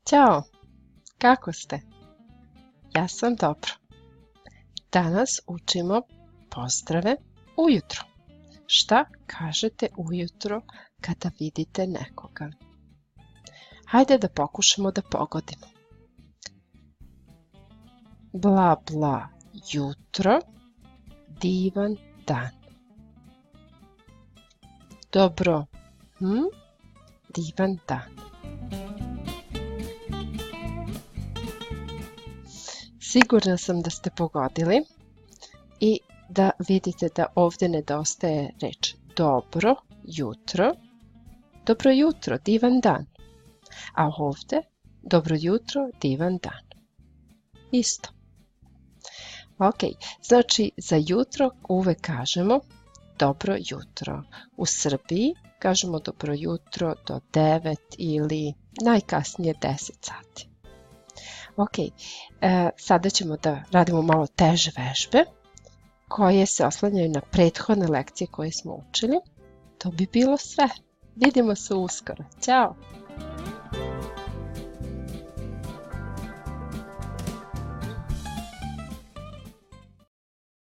Ćao, kako ste? Ja sam dobro. Danas učimo pozdrave ujutro. Šta kažete ujutro kada vidite nekoga? Hajde da pokušamo da pogodimo. Bla bla jutro, divan dan. Dobro, divan dan. Sigurna sam da ste pogodili i da vidite da ovdje nedostaje reč dobro jutro. Dobro jutro, divan dan. A ovdje dobro jutro, divan dan. Isto. Ok, znači za jutro uvek kažemo dobro jutro. U Srbiji kažemo dobro jutro do 9 ili najkasnije 10 sati. Ok, sada ćemo da radimo malo teže vežbe koje se oslanjaju na prethodne lekcije koje smo učili. To bi bilo sve. Vidimo se uskoro. Ćao!